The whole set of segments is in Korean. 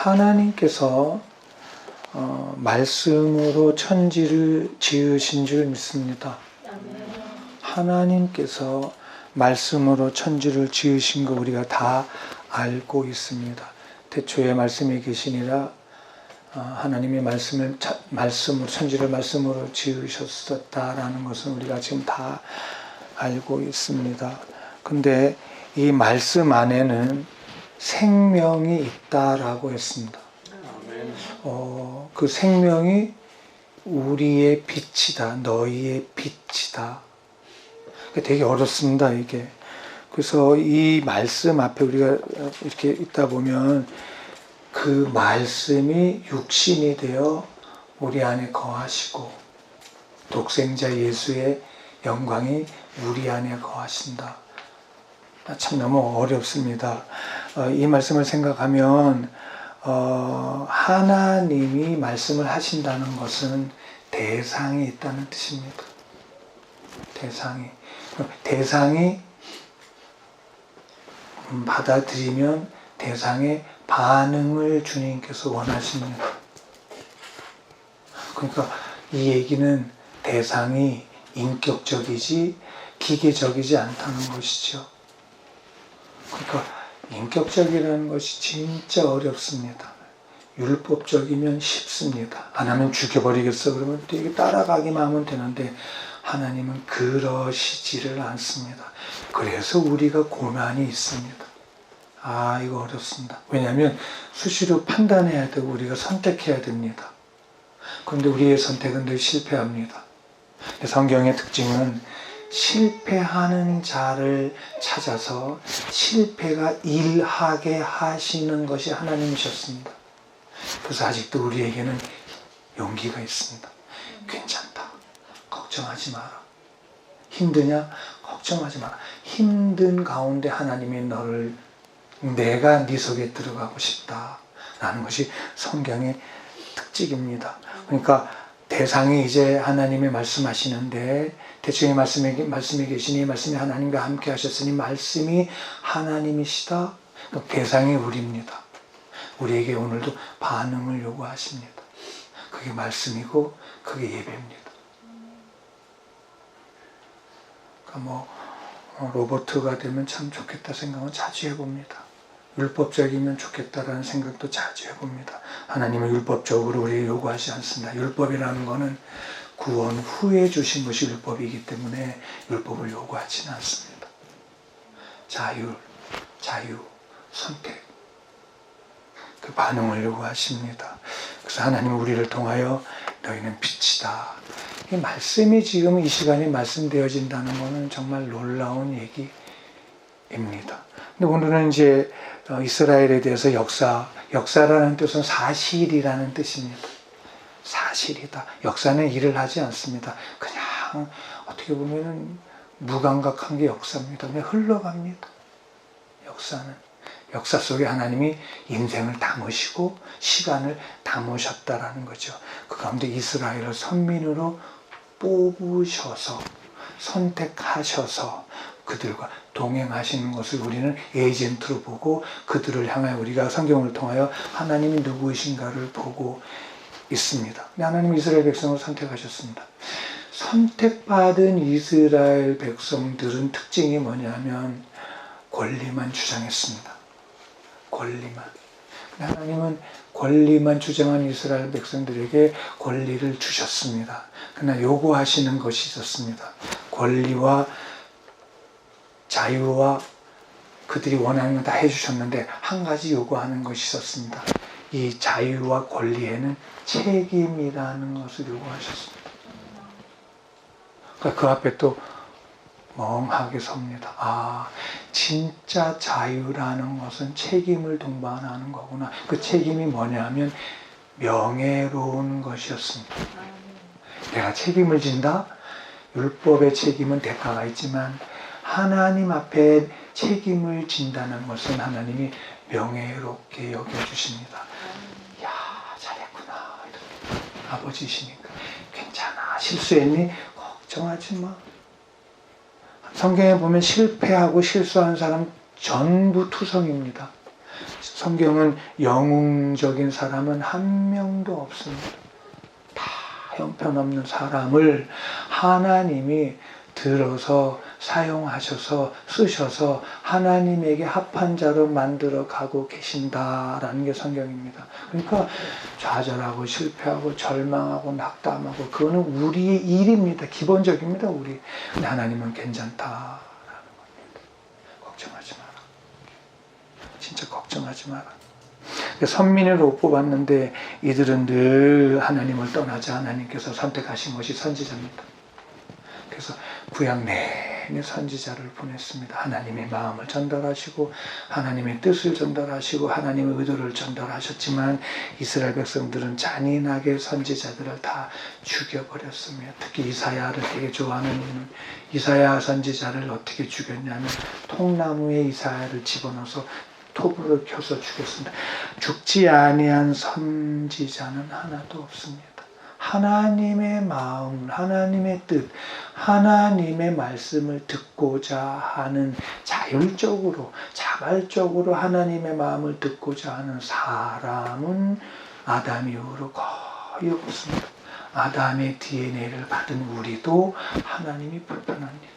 하나님께서 말씀으로 천지를 지으신 줄 믿습니다. 하나님께서 말씀으로 천지를 지으신 거 우리가 다 알고 있습니다. 태초에 말씀이 계시니라 하나님이 말씀으로 천지를 말씀으로 지으셨었다라는 것은 우리가 지금 다 알고 있습니다. 근데 이 말씀 안에는 생명이 있다라고 했습니다. 그 생명이 우리의 빛이다, 너희의 빛이다. 되게 어렵습니다, 이게. 그래서 이 말씀 앞에 우리가 이렇게 있다 보면 그 말씀이 육신이 되어 우리 안에 거하시고 독생자 예수의 영광이 우리 안에 거하신다. 참 너무 어렵습니다. 이 말씀을 생각하면 하나님이 말씀을 하신다는 것은 대상이 있다는 뜻입니다. 대상이 받아들이면 대상의 반응을 주님께서 원하십니다. 그러니까 이 얘기는 대상이 인격적이지 기계적이지 않다는 것이죠. 그러니까 인격적이라는 것이 진짜 어렵습니다. 율법적이면 쉽습니다. 안 하면 죽여버리겠어 그러면 되게 따라가기만 하면 되는데 하나님은 그러시지를 않습니다. 그래서 우리가 고난이 있습니다. 이거 어렵습니다. 왜냐하면 수시로 판단해야 되고 우리가 선택해야 됩니다. 그런데 우리의 선택은 늘 실패합니다. 성경의 특징은 실패하는 자를 찾아서 실패가 일하게 하시는 것이 하나님이셨습니다. 그래서 아직도 우리에게는 용기가 있습니다. 괜찮다. 걱정하지 마라. 힘드냐? 걱정하지 마라. 힘든 가운데 하나님이 너를 내가 네 속에 들어가고 싶다. 라는 것이 성경의 특징입니다. 그러니까 대상이 이제 하나님이 말씀하시는데 대충의 말씀에 계시니 말씀이 하나님과 함께 하셨으니 말씀이 하나님이시다. 대상이 우리입니다. 우리에게 오늘도 반응을 요구하십니다. 그게 말씀이고 그게 예배입니다. 그러니까 로봇가 되면 참 좋겠다 생각은 자주 해봅니다. 율법적이면 좋겠다라는 생각도 자주 해봅니다. 하나님은 율법적으로 우리에게 요구하지 않습니다. 율법이라는 것은 구원 후에 주신 것이 율법이기 때문에 율법을 요구하지는 않습니다. 자유, 선택, 그 반응을 요구하십니다. 그래서 하나님은 우리를 통하여 너희는 빛이다. 이 말씀이 지금 이 시간에 말씀되어진다는 것은 정말 놀라운 얘기입니다. 근데 오늘은 이제 이스라엘에 대해서 역사라는 뜻은 사실이라는 뜻입니다. 사실이다. 역사는 일을 하지 않습니다. 그냥 어떻게 보면 무감각한 게 역사입니다. 그냥 흘러갑니다. 역사 속에 하나님이 인생을 담으시고 시간을 담으셨다라는 거죠. 그 가운데 이스라엘을 선민으로 뽑으셔서 선택하셔서 그들과 동행하시는 것을 우리는 에이전트로 보고 그들을 향하여 우리가 성경을 통하여 하나님이 누구이신가를 보고 있습니다. 하나님은 이스라엘 백성을 선택하셨습니다. 선택받은 이스라엘 백성들은 특징이 뭐냐면 권리만 주장했습니다. 권리만. 하나님은 권리만 주장한 이스라엘 백성들에게 권리를 주셨습니다. 그러나 요구하시는 것이 있었습니다. 권리와 자유와 그들이 원하는 건 다 해주셨는데 한 가지 요구하는 것이 있었습니다. 이 자유와 권리에는 책임이라는 것을 요구하셨습니다. 그러니까 그 앞에 또 멍하게 섭니다. 진짜 자유라는 것은 책임을 동반하는 거구나. 그 책임이 뭐냐면 명예로운 것이었습니다. 내가 책임을 진다? 율법의 책임은 대가가 있지만 하나님 앞에 책임을 진다는 것은 하나님이 명예롭게 여겨주십니다. 야, 잘했구나. 이렇게 아버지시니까 괜찮아. 실수했니? 걱정하지 마. 성경에 보면 실패하고 실수한 사람 전부 투성입니다. 성경은 영웅적인 사람은 한 명도 없습니다. 다 형편없는 사람을 하나님이 들어서 사용하셔서 쓰셔서 하나님에게 합한 자로 만들어 가고 계신다라는 게 성경입니다. 그러니까 좌절하고 실패하고 절망하고 낙담하고 그거는 우리의 일입니다. 기본적입니다. 우리. 근데 하나님은 괜찮다라는 겁니다. 걱정하지 마라. 진짜 걱정하지 마라. 선민으로 뽑았는데 이들은 늘 하나님을 떠나자 하나님께서 선택하신 것이 선지자입니다. 그래서 구약 내내 선지자를 보냈습니다. 하나님의 마음을 전달하시고 하나님의 뜻을 전달하시고 하나님의 의도를 전달하셨지만 이스라엘 백성들은 잔인하게 선지자들을 다 죽여버렸습니다. 특히 이사야를 되게 좋아하는 이유는 이사야 선지자를 어떻게 죽였냐면 통나무에 이사야를 집어넣어서 톱으로 켜서 죽였습니다. 죽지 아니한 선지자는 하나도 없습니다. 하나님의 마음, 하나님의 뜻, 하나님의 말씀을 듣고자 하는 자율적으로, 자발적으로 하나님의 마음을 듣고자 하는 사람은 아담 이후로 거의 없습니다. 아담의 DNA를 받은 우리도 하나님이 불편합니다.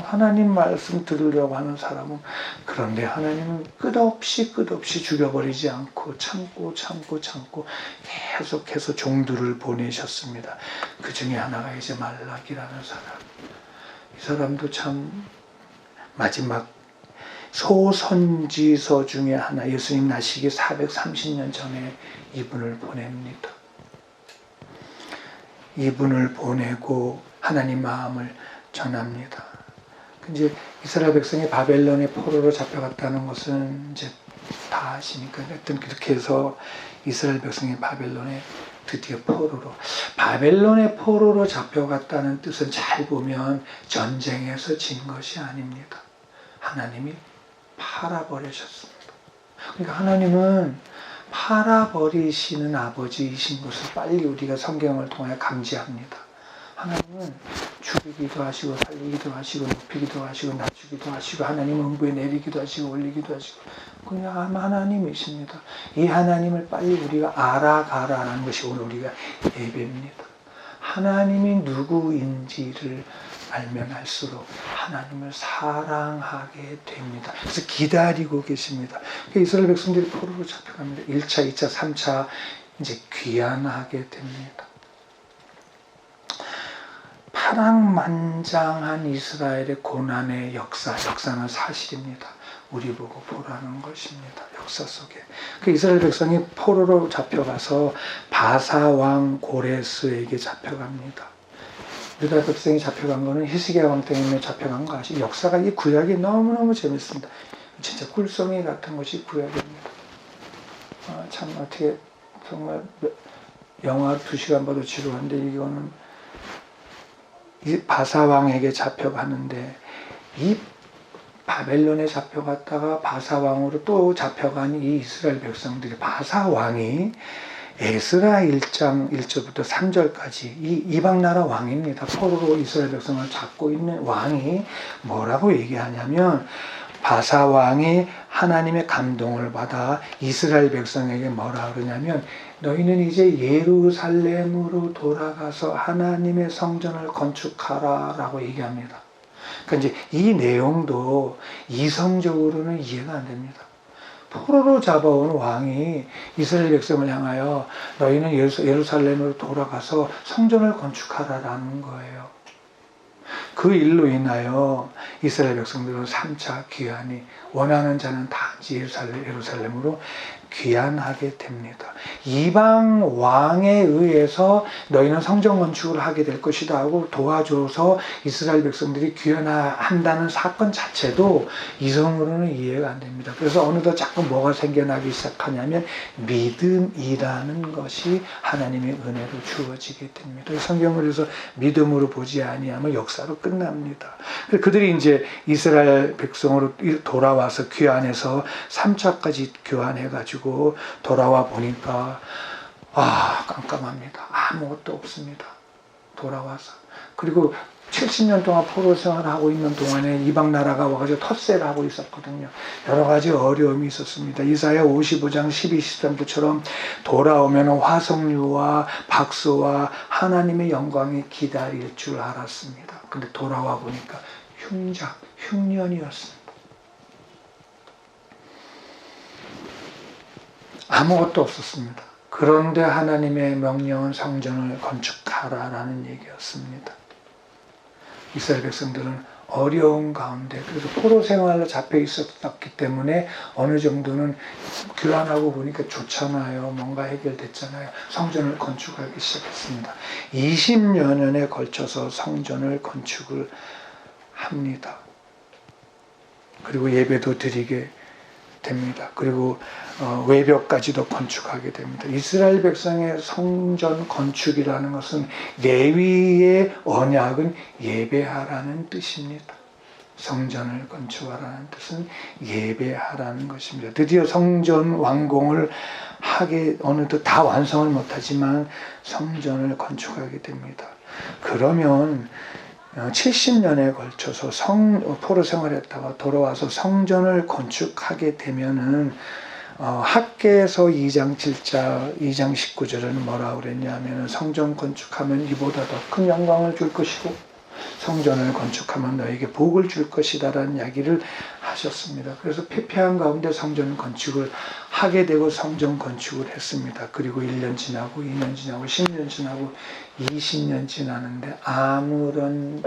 하나님 말씀 들으려고 하는 사람은 그런데 하나님은 끝없이 죽여버리지 않고 참고 계속해서 종들을 보내셨습니다. 그 중에 하나가 이제 말라기라는 사람. 이 사람도 참 마지막 소선지서 중에 하나, 예수님 나시기 430년 전에 이분을 보냅니다. 이분을 보내고 하나님 마음을 전합니다. 이제 이스라엘 백성이 바벨론의 포로로 잡혀갔다는 것은 이제 다 아시니까 하여튼 그렇게 해서 이스라엘 백성이 바벨론에 드디어 바벨론의 포로로 잡혀갔다는 뜻은 잘 보면 전쟁에서 진 것이 아닙니다. 하나님이 팔아버리셨습니다. 그러니까 하나님은 팔아버리시는 아버지이신 것을 빨리 우리가 성경을 통해 감지합니다. 하나님은 죽이기도 하시고 살리기도 하시고 높이기도 하시고 낮추기도 하시고 하나님 음부에 내리기도 하시고 올리기도 하시고 그냥 하나님이십니다. 이 하나님을 빨리 우리가 알아가라는 것이 오늘 우리가 예배입니다. 하나님이 누구인지를 알면 알수록 하나님을 사랑하게 됩니다. 그래서 기다리고 계십니다. 이스라엘 백성들이 포로로 잡혀갑니다. 1차, 2차, 3차 이제 귀환하게 됩니다. 파랑만장한 이스라엘의 고난의 역사는 사실입니다. 우리 보고 보라는 것입니다. 역사 속에. 그 이스라엘 백성이 포로로 잡혀가서 바사왕 고레스에게 잡혀갑니다. 유다 백성이 잡혀간 거는 히스기야 왕 때문에 잡혀간 거 아시죠? 역사가 이 구약이 너무너무 재밌습니다. 진짜 꿀송이 같은 것이 구약입니다. 참 어떻게 정말 영화 2시간 봐도 지루한데 이거는 이 바사왕에게 잡혀가는데 이 바벨론에 잡혀갔다가 바사왕으로 또 잡혀간 이 이스라엘 백성들이 바사왕이 에스라 1장 1절부터 3절까지 이 이방나라 왕입니다. 포로로 이스라엘 백성을 잡고 있는 왕이 뭐라고 얘기하냐면 바사왕이 하나님의 감동을 받아 이스라엘 백성에게 뭐라 그러냐면 너희는 이제 예루살렘으로 돌아가서 하나님의 성전을 건축하라 라고 얘기합니다. 그러니까 이제 이 내용도 이성적으로는 이해가 안 됩니다. 포로로 잡아온 왕이 이스라엘 백성을 향하여 너희는 예루살렘으로 돌아가서 성전을 건축하라라는 거예요. 그 일로 인하여 이스라엘 백성들은 3차 귀환이 원하는 자는 다 예루살렘으로 귀환하게 됩니다. 이방 왕에 의해서 너희는 성전 건축을 하게 될 것이다 하고 도와줘서 이스라엘 백성들이 귀환한다는 사건 자체도 이성으로는 이해가 안 됩니다. 그래서 어느덧 자꾸 뭐가 생겨나기 시작하냐면 믿음이라는 것이 하나님의 은혜로 주어지게 됩니다. 성경을 그래서 믿음으로 보지 아니하면 역사로 끝납니다. 그들이 이제 이스라엘 백성으로 돌아와서 귀환해서 3차까지 교환해가지고 돌아와 보니까 깜깜합니다. 아무것도 없습니다. 돌아와서. 그리고 70년 동안 포로 생활하고 있는 동안에 이방 나라가 와가지고 텃세를 하고 있었거든요. 여러 가지 어려움이 있었습니다. 이사야 55장 12, 13부처럼 돌아오면 화석류와 박수와 하나님의 영광이 기다릴 줄 알았습니다. 근데 돌아와 보니까 흉년이었습니다. 아무것도 없었습니다. 그런데 하나님의 명령은 성전을 건축하라라는 얘기였습니다. 이스라엘 백성들은 어려운 가운데, 그래서 포로 생활로 잡혀 있었기 때문에 어느 정도는 교환하고 보니까 좋잖아요. 뭔가 해결됐잖아요. 성전을 건축하기 시작했습니다. 20여 년에 걸쳐서 성전을 건축을 합니다. 그리고 예배도 드리게 됩니다. 그리고 외벽까지도 건축하게 됩니다. 이스라엘 백성의 성전 건축이라는 것은 레위의 언약은 예배하라는 뜻입니다. 성전을 건축하라는 뜻은 예배하라는 것입니다. 드디어 성전 완공을 하게 어느덧 다 완성을 못하지만 성전을 건축하게 됩니다. 그러면 70년에 걸쳐서 포로 생활했다가 돌아와서 성전을 건축하게 되면은 학개서 2장 7절, 2장 19절에는 뭐라고 그랬냐면 성전 건축하면 이보다 더 큰 영광을 줄 것이고 성전을 건축하면 너에게 복을 줄 것이다라는 이야기를 하셨습니다. 그래서 패폐한 가운데 성전 건축을 하게 되고 성전 건축을 했습니다. 그리고 1년 지나고 2년 지나고 10년 지나고 20년 지나는데 아무런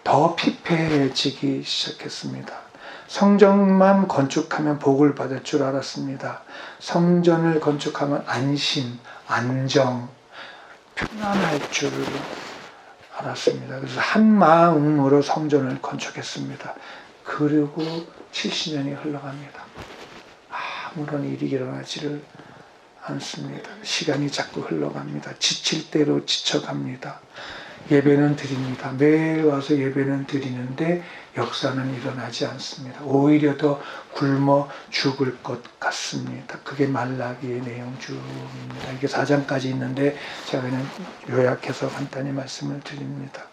더 피폐해지기 시작했습니다. 성전만 건축하면 복을 받을 줄 알았습니다. 성전을 건축하면 안심, 안정, 편안할 줄 알았습니다. 그래서 한 마음으로 성전을 건축했습니다. 그리고 70년이 흘러갑니다. 아무런 일이 일어나지를 않습니다. 시간이 자꾸 흘러갑니다. 지칠 대로 지쳐갑니다. 예배는 드립니다. 매일 와서 예배는 드리는데 역사는 일어나지 않습니다. 오히려 더 굶어 죽을 것 같습니다. 그게 말라기의 내용 중입니다. 이게 4장까지 있는데 제가 그냥 요약해서 간단히 말씀을 드립니다.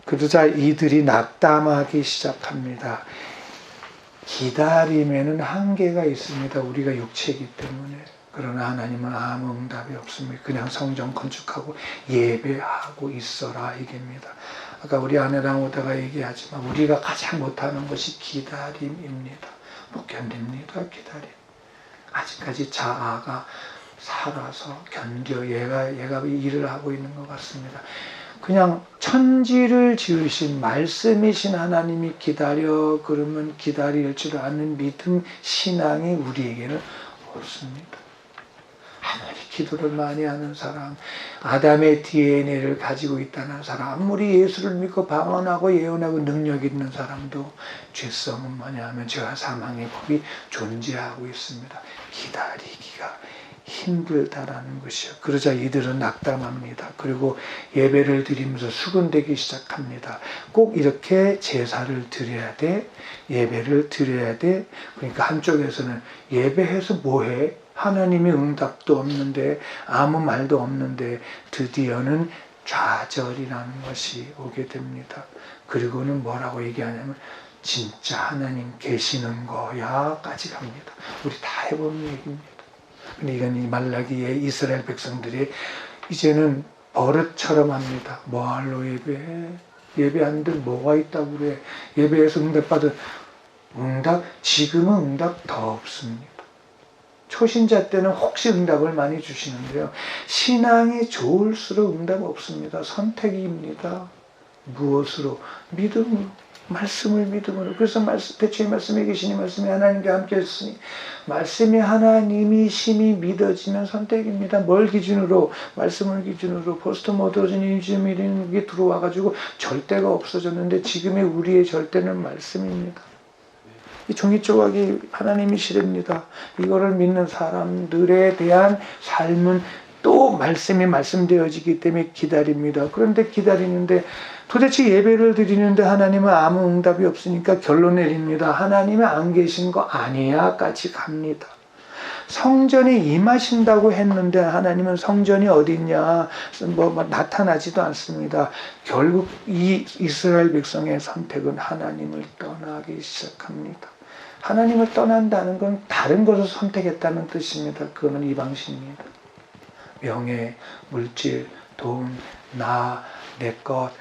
그러자 이들이 낙담하기 시작합니다. 기다림에는 한계가 있습니다. 우리가 육체이기 때문에. 그러나 하나님은 아무 응답이 없습니다. 그냥 성전 건축하고 예배하고 있어라 이게입니다. 아까 우리 아내랑 오다가 얘기하지만 우리가 가장 못하는 것이 기다림입니다. 못 견딥니다. 기다림. 아직까지 자아가 살아서 견뎌 얘가 일을 하고 있는 것 같습니다. 그냥 천지를 지으신 말씀이신 하나님이 기다려 그러면 기다릴 줄 아는 믿음 신앙이 우리에게는 없습니다. 아무리 기도를 많이 하는 사람, 아담의 DNA를 가지고 있다는 사람, 아무리 예수를 믿고 방언하고 예언하고 능력 있는 사람도 죄성은 뭐냐면 죄와 사망의 법이 존재하고 있습니다. 기다리기가 힘들다라는 것이요. 그러자 이들은 낙담합니다. 그리고 예배를 드리면서 수군대기 시작합니다. 꼭 이렇게 제사를 드려야 돼, 예배를 드려야 돼. 그러니까 한쪽에서는 예배해서 뭐해? 하나님의 응답도 없는데 아무 말도 없는데 드디어는 좌절이라는 것이 오게 됩니다. 그리고는 뭐라고 얘기하냐면 진짜 하나님 계시는 거야까지 갑니다. 우리 다 해본 얘기입니다. 근데 이건 이 말라기의 이스라엘 백성들이 이제는 버릇처럼 합니다. 뭐할로 예배해? 예배하는데 뭐가 있다고 그래? 예배에서 응답받은 지금은 응답 더 없습니다. 초신자 때는 혹시 응답을 많이 주시는데요. 신앙이 좋을수록 응답 없습니다. 선택입니다. 무엇으로? 믿음으로. 말씀을 믿음으로. 그래서 대초에 말씀에 계시니 말씀이 하나님과 함께 했으니 말씀이 하나님이 심히 믿어지면 선택입니다. 뭘 기준으로? 말씀을 기준으로. 포스트 모더니즘이 들어와가지고 절대가 없어졌는데 지금의 우리의 절대는 말씀입니다. 이 종이 조각이 하나님이시랍니다. 이거를 믿는 사람들에 대한 삶은 또 말씀이 말씀되어지기 때문에 기다립니다. 그런데 기다리는데 도대체 예배를 드리는데 하나님은 아무 응답이 없으니까 결론 내립니다. 하나님이 안 계신 거 아니야 까지 갑니다. 성전에 임하신다고 했는데 하나님은 성전이 어딨냐 뭐 나타나지도 않습니다. 결국 이 이스라엘 백성의 선택은 하나님을 떠나기 시작합니다. 하나님을 떠난다는 건 다른 것을 선택했다는 뜻입니다. 그거는 이방신입니다. 명예, 물질, 돈, 나, 내 것,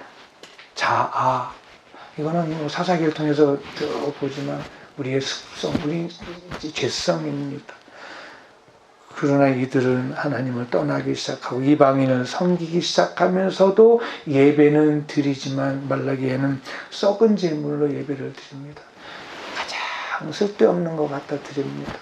자아. 이거는 뭐 사사기를 통해서 보지만 우리의 습성, 우리 죄성입니다. 그러나 이들은 하나님을 떠나기 시작하고 이방인을 섬기기 시작하면서도 예배는 드리지만 말라기에는 썩은 제물로 예배를 드립니다. 가장 쓸데없는 것 갖다 드립니다.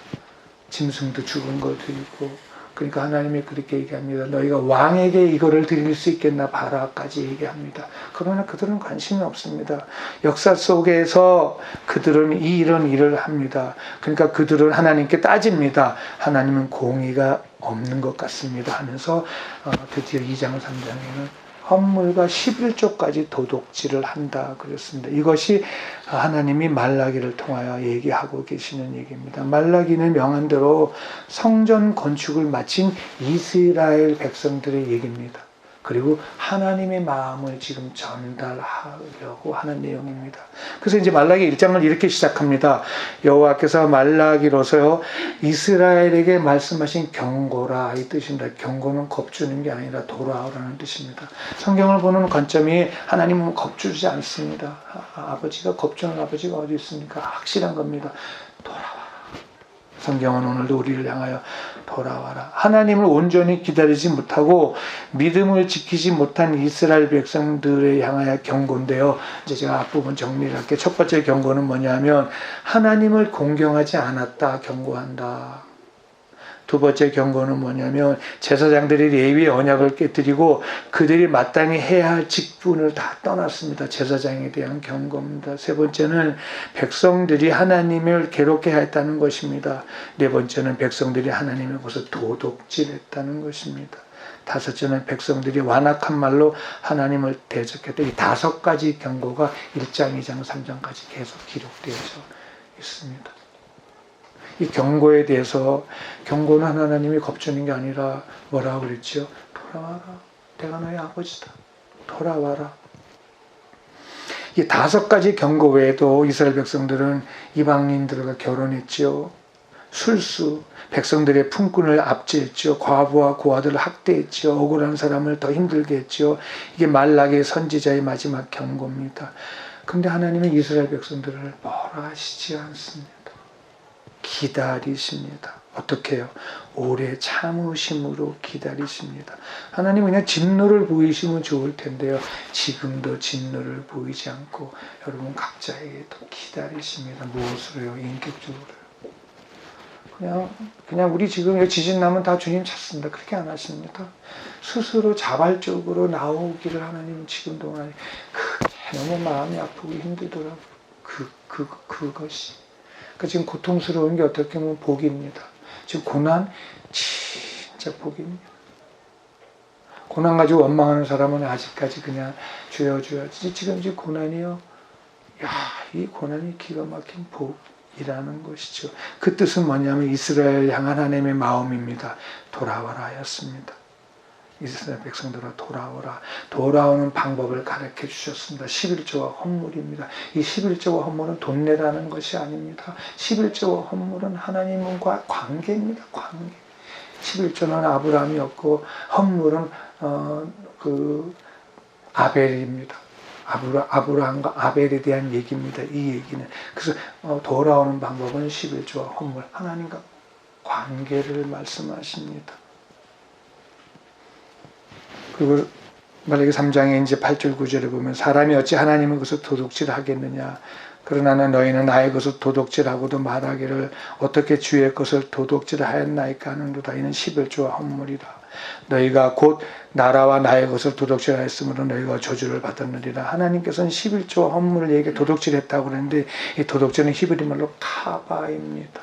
짐승도 죽은 거 드리고. 그러니까 하나님이 그렇게 얘기합니다. 너희가 왕에게 이거를 드릴 수 있겠나 봐라까지 얘기합니다. 그러나 그들은 관심이 없습니다. 역사 속에서 그들은 이런 일을 합니다. 그러니까 그들은 하나님께 따집니다. 하나님은 공의가 없는 것 같습니다 하면서 드디어 2장 3장에는 헌물과 11조까지 도둑질을 한다 그랬습니다. 이것이 하나님이 말라기를 통하여 얘기하고 계시는 얘기입니다. 말라기는 명한 대로 성전 건축을 마친 이스라엘 백성들의 얘기입니다. 그리고 하나님의 마음을 지금 전달하려고 하는 내용입니다. 그래서 이제 말라기 1장을 이렇게 시작합니다. 여호와께서 말라기로서 이스라엘에게 말씀하신 경고라 이 뜻입니다. 경고는 겁주는 게 아니라 돌아오라는 뜻입니다. 성경을 보는 관점이 하나님은 겁주지 않습니다. 아버지가 겁주는 아버지가 어디 있습니까? 확실한 겁니다. 돌아와라. 성경은 오늘도 우리를 향하여 돌아와라. 하나님을 온전히 기다리지 못하고 믿음을 지키지 못한 이스라엘 백성들에 향하여 경고인데요. 이제 제가 앞부분 정리를 할게요. 첫 번째 경고는 뭐냐면 하나님을 공경하지 않았다 경고한다. 두 번째 경고는 뭐냐면 제사장들이 레위의 언약을 깨뜨리고 그들이 마땅히 해야 할 직분을 다 떠났습니다. 제사장에 대한 경고입니다. 세 번째는 백성들이 하나님을 괴롭게 했다는 것입니다. 네 번째는 백성들이 하나님의 것을 도둑질했다는 것입니다. 다섯째는 백성들이 완악한 말로 하나님을 대적했다. 이 5가지 경고가 1장, 2장, 3장까지 계속 기록되어져 있습니다. 이 경고에 대해서 경고는 하나님이 겁주는 게 아니라 뭐라고 그랬죠? 돌아와라. 내가 너의 아버지다. 돌아와라. 이 5가지 경고 외에도 이스라엘 백성들은 이방인들과 결혼했죠. 술수, 백성들의 품꾼을 압제했죠. 과부와 고아들을 학대했죠. 억울한 사람을 더 힘들게 했죠. 이게 말라기의 선지자의 마지막 경고입니다. 그런데 하나님은 이스라엘 백성들을 뭐라 하시지 않습니다. 기다리십니다. 어떻게 해요? 오래 참으심으로 기다리십니다. 하나님은 그냥 진노를 보이시면 좋을 텐데요. 지금도 진노를 보이지 않고 여러분 각자에게 또 기다리십니다. 무엇으로요? 인격적으로요. 그냥 우리 지금 지진 나면 다 주님 찾습니다. 그렇게 안 하십니다. 스스로 자발적으로 나오기를 하나님은 지금도 원하니 그게 너무 마음이 아프고 힘들더라고요. 그것이. 그러니까 지금 고통스러운 게 어떻게 보면 복입니다. 지금 고난 진짜 복입니다. 고난 가지고 원망하는 사람은 아직까지 그냥 주여 지금 고난이요. 야, 이 고난이 기가 막힌 복이라는 것이죠. 그 뜻은 뭐냐면 이스라엘 향한 하나님의 마음입니다. 돌아와라 하였습니다. 이스라엘 백성들아 돌아오라. 돌아오는 방법을 가르쳐 주셨습니다. 11조와 헌물입니다. 이 11조와 헌물은 돈 내라는 것이 아닙니다. 11조와 헌물은 하나님과 관계입니다. 관계. 11조는 아브라함이었고 헌물은 아벨입니다. 아브라함과 아벨에 대한 얘기입니다. 이 얘기는. 그래서 돌아오는 방법은 11조와 헌물. 하나님과 관계를 말씀하십니다. 그리고 말라기 3장에 이제 8절 9절을 보면 사람이 어찌 하나님의 것을 도둑질하겠느냐. 그러나 너희는 나의 것을 도둑질하고도 말하기를 어떻게 주의 것을 도둑질하였나이까 하는도다. 이는 11조와 헌물이라. 너희가 곧 나라와 나의 것을 도둑질하였으므로 너희가 저주를 받았느니라. 하나님께서는 11조와 헌물을 얘기해 도둑질했다고 그러는데 이 도둑질은 히브리 말로 카바입니다.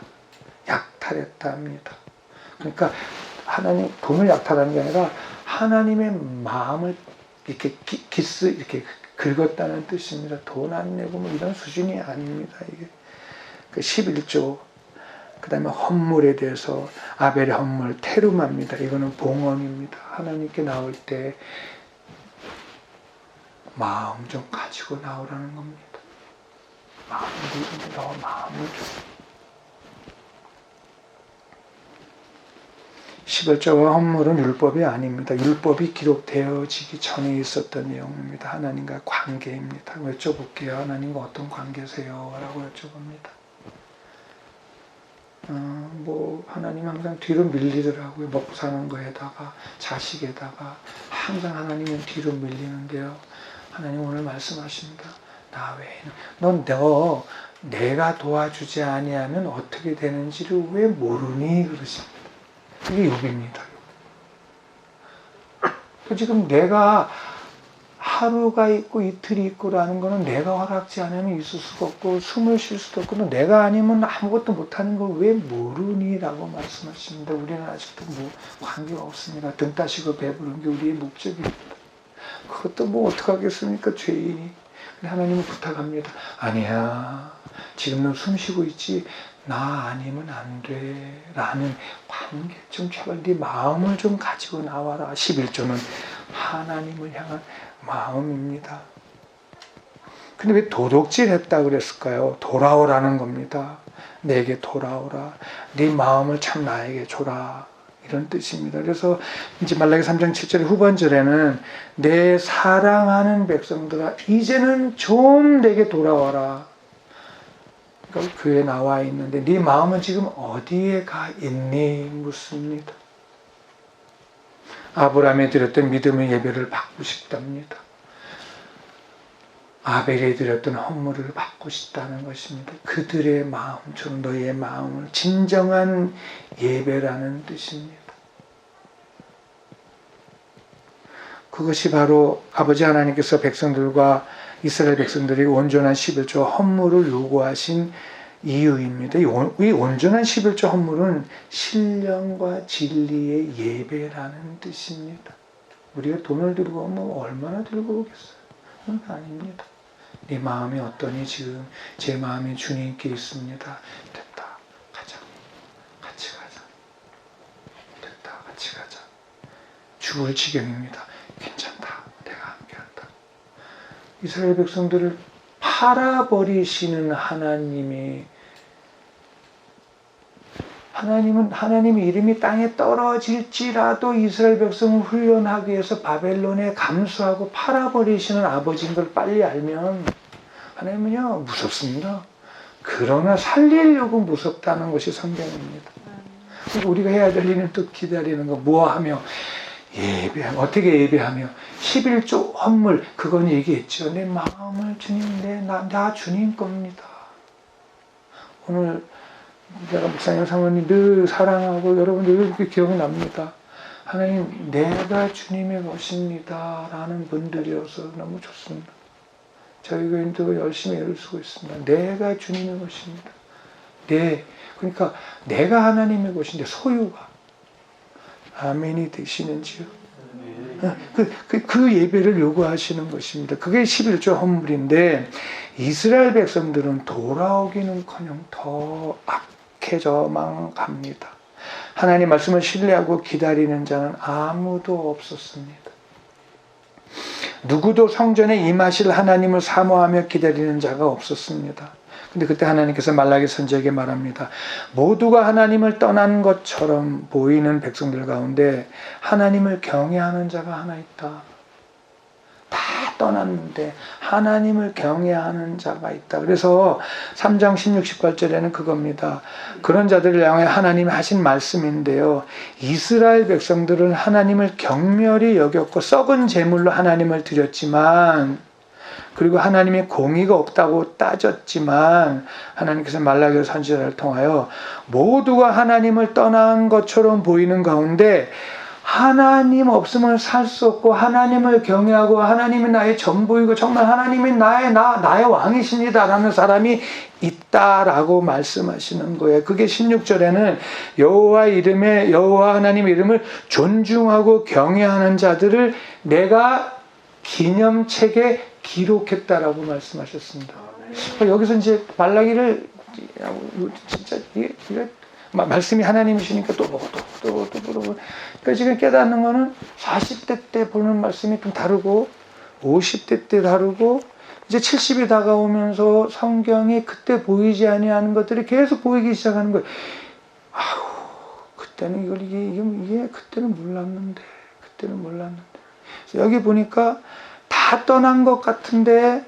약탈했다 합니다. 그러니까 하나님 돈을 약탈하는 게 아니라 하나님의 마음을 이렇게 이렇게 긁었다는 뜻입니다. 돈 안 내고 뭐 이런 수준이 아닙니다. 이게 11조 그 다음에 헌물에 대해서 아벨의 헌물 테르마입니다. 이거는 봉헌입니다. 하나님께 나올 때 마음 좀 가지고 나오라는 겁니다. 마음을 좀. 11조와 헌물은 율법이 아닙니다. 율법이 기록되어지기 전에 있었던 내용입니다. 하나님과의 관계입니다. 여쭤볼게요. 하나님과 어떤 관계세요? 라고 여쭤봅니다. 하나님 항상 뒤로 밀리더라고요. 먹고 사는 거에다가, 자식에다가. 항상 하나님은 뒤로 밀리는데요. 하나님 오늘 말씀하십니다. 나 외에는. 내가 도와주지 아니하면 어떻게 되는지를 왜 모르니? 그러십니다. 그게 욕입니다. 지금 내가 하루가 있고 이틀이 있고라는 거는 내가 허락지 않으면 있을 수가 없고 숨을 쉴 수도 없고 내가 아니면 아무것도 못하는 걸 왜 모르니? 라고 말씀하십니다. 우리는 아직도 관계가 없습니다. 등 따시고 배부른 게 우리의 목적입니다. 그것도 어떡하겠습니까? 죄인이. 근데 하나님은 부탁합니다. 아니야. 지금 너 숨 쉬고 있지? 나 아니면 안 돼. 라는 관계 좀 제발 네 마음을 좀 가지고 나와라. 11조는 하나님을 향한 마음입니다. 근데 왜 도둑질 했다 그랬을까요? 돌아오라는 겁니다. 내게 돌아오라. 네 마음을 참 나에게 줘라. 이런 뜻입니다. 그래서 이제 말라기 3장 7절 후반절에는 내 사랑하는 백성들아 이제는 좀 내게 돌아와라. 교회에 나와 있는데 네 마음은 지금 어디에 가 있니? 묻습니다. 아브라함이 드렸던 믿음의 예배를 받고 싶답니다. 아벨이 드렸던 헌물을 받고 싶다는 것입니다. 그들의 마음처럼 너의 마음을 진정한 예배라는 뜻입니다. 그것이 바로 아버지 하나님께서 백성들과 이스라엘 백성들이 온전한 11조 헌물을 요구하신 이유입니다. 이 온전한 11조 헌물은 신령과 진리의 예배라는 뜻입니다. 우리가 돈을 들고 오면 얼마나 들고 오겠어요? 그건 아닙니다. 네 마음이 어떠니? 지금 제 마음이 주님께 있습니다. 됐다. 가자. 같이 가자. 됐다. 같이 가자. 죽을 지경입니다. 괜찮다. 내가 함께한다. 이스라엘 백성들을 팔아버리시는 하나님의 이름이 땅에 떨어질지라도 이스라엘 백성을 훈련하기 위해서 바벨론에 감수하고 팔아버리시는 아버지인 걸 빨리 알면 하나님은요 무섭습니다. 그러나 살리려고 무섭다는 것이 성경입니다. 우리가 해야 될 일은 또 기다리는 거 뭐하며 예배하며 어떻게 예배하며 11조 헌물 그건 얘기했죠. 내 마음을 주님 나 주님 겁니다. 오늘 제가 목사님 사모님 늘 사랑하고 여러분들 이렇게 기억납니다. 하나님 내가 주님의 것입니다 라는 분들이어서 너무 좋습니다. 저희 교인도 열심히 애를 쓰고 있습니다. 내가 주님의 것입니다. 그러니까 내가 하나님의 것인데 소유가 아멘이 되시는지요? 그 예배를 요구하시는 것입니다. 그게 11조 헌물인데 이스라엘 백성들은 돌아오기는커녕 더 악해져만 갑니다. 하나님 말씀을 신뢰하고 기다리는 자는 아무도 없었습니다. 누구도 성전에 임하실 하나님을 사모하며 기다리는 자가 없었습니다. 근데 그때 하나님께서 말라기 선지자에게 말합니다. 모두가 하나님을 떠난 것처럼 보이는 백성들 가운데 하나님을 경외하는 자가 하나 있다. 다 떠났는데 하나님을 경외하는 자가 있다. 그래서 3장 16, 18절에는 그겁니다. 그런 자들을 향해 하나님이 하신 말씀인데요. 이스라엘 백성들은 하나님을 경멸히 여겼고 썩은 제물로 하나님을 드렸지만 그리고 하나님의 공의가 없다고 따졌지만 하나님께서 말라기 선지자를 통하여 모두가 하나님을 떠난 것처럼 보이는 가운데 하나님 없으면 살 수 없고 하나님을 경외하고 하나님이 나의 전부이고 정말 하나님이 나의 왕이십니다 라는 사람이 있다라고 말씀하시는 거예요. 그게 16절에는 여호와 하나님의 이름을 존중하고 경외하는 자들을 내가 기념책에 기록했다라고 말씀하셨습니다. 여기서 이제 말라기를 진짜 이게 말씀이 하나님이시니까 또 보고 또 보고. 그러니까 지금 깨닫는 거는 40대 때 보는 말씀이 좀 다르고 50대 때 다르고 이제 70이 다가오면서 성경이 그때 보이지 아니하는 것들이 계속 보이기 시작하는 거예요. 아우, 그때는 이게 그때는 몰랐는데. 여기 보니까 다 떠난 것 같은데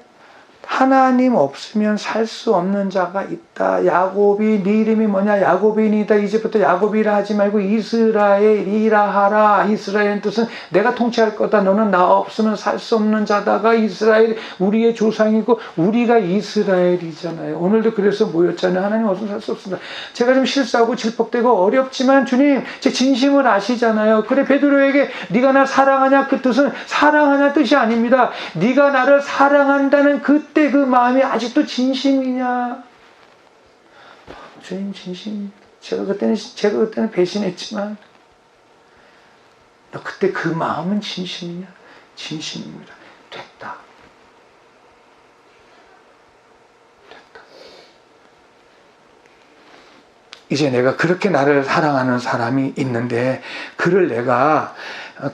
하나님 없으면 살 수 없는 자가 있다. 야곱이 네 이름이 뭐냐? 야곱인이다. 이제부터 야곱이라 하지 말고 이스라엘이라 하라. 이스라엘의 뜻은 내가 통치할 거다. 너는 나 없으면 살 수 없는 자다가 이스라엘 우리의 조상이고 우리가 이스라엘이잖아요. 오늘도 그래서 모였잖아요. 하나님 없으면 살 수 없습니다. 제가 좀 실수하고 질퍽되고 어렵지만 주님 제 진심을 아시잖아요. 그래 베드로에게 네가 나 사랑하냐? 그 뜻은 사랑하냐 뜻이 아닙니다. 네가 나를 사랑한다는 그때 그 마음이 아직도 진심이냐? 주님 진심. 제가 그때는 배신했지만 너 그때 그 마음은 진심이냐? 진심입니다. 됐다. 이제 내가 그렇게 나를 사랑하는 사람이 있는데 그를 내가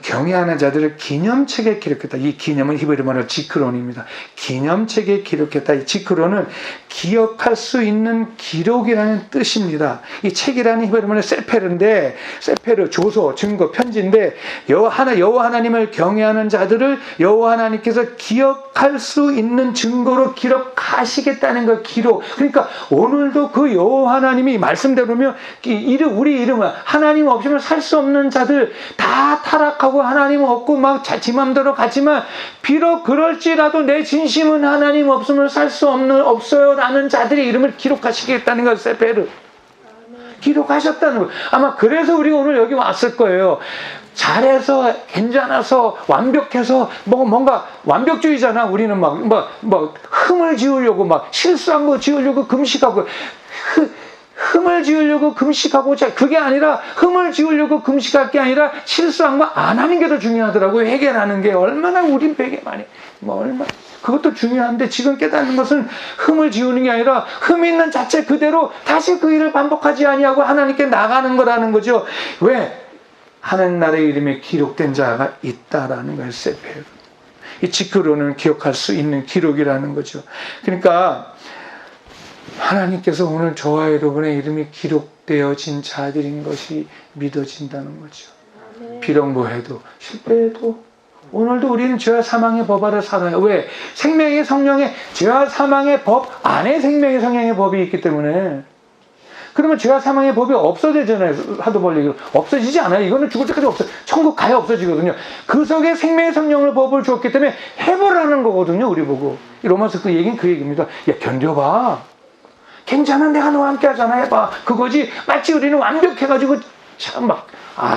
경외하는 자들을 기념책에 기록했다. 이 기념은 히브리 말로 지크론입니다. 기념책에 기록했다. 이 지크론은 기억할 수 있는 기록이라는 뜻입니다. 이 책이라는 히브리 말로 세페르인데 세페르 조서, 증거, 편지인데 여호와 하나님을 경외하는 자들을 여호와 하나님께서 기억할 수 있는 증거로 기록하시겠다는 거 기록. 그러니까 오늘도 그 여호와 하나님이 말씀대로면 우리 이름은 하나님 없이는 살 수 없는 자들 다 타락하고 하나님 없고 막 지 맘대로 가지만 비록 그럴지라도 내 진심은 하나님 없으면 살 수 없어요 라는 자들의 이름을 기록하시겠다는 거예요. 세페르 기록하셨다는 거예요. 아마 그래서 우리가 오늘 여기 왔을 거예요. 잘해서 괜찮아서 완벽해서 뭔가 완벽주의잖아. 우리는 막 흠을 지우려고 막 실수한 거 지우려고 금식하고 흠을 지우려고 금식하고 그게 아니라 흠을 지우려고 금식할 게 아니라 실수한 거 안 하는 게 더 중요하더라고요. 해결하는 게 얼마나 우린 베개 많이 그것도 중요한데 지금 깨닫는 것은 흠을 지우는 게 아니라 흠 있는 자체 그대로 다시 그 일을 반복하지 아니하고 하나님께 나가는 거라는 거죠. 왜? 하나님 나라의 이름에 기록된 자가 있다라는 거예요. 세페르. 이 지크로는 기억할 수 있는 기록이라는 거죠. 그러니까 하나님께서 오늘 저와 여러분의 이름이 기록되어진 자들인 것이 믿어진다는 거죠. 비록 뭐해도 실패해도 오늘도 우리는 죄와 사망의 법 아래 살아요. 왜? 생명의 성령의 죄와 사망의 법 안에 생명의 성령의 법이 있기 때문에. 그러면 죄와 사망의 법이 없어지잖아요. 하도 벌리기로. 없어지지 않아요. 이거는 죽을 때까지 없어요. 천국 가야 없어지거든요. 그 속에 생명의 성령을 법을 주었기 때문에 해보라는 거거든요. 우리 보고. 이 로마서 그 얘기는 그 얘기입니다. 야 견뎌봐. 괜찮아. 내가 너와 함께 하잖아. 해봐. 그거지. 마치 우리는 완벽해가지고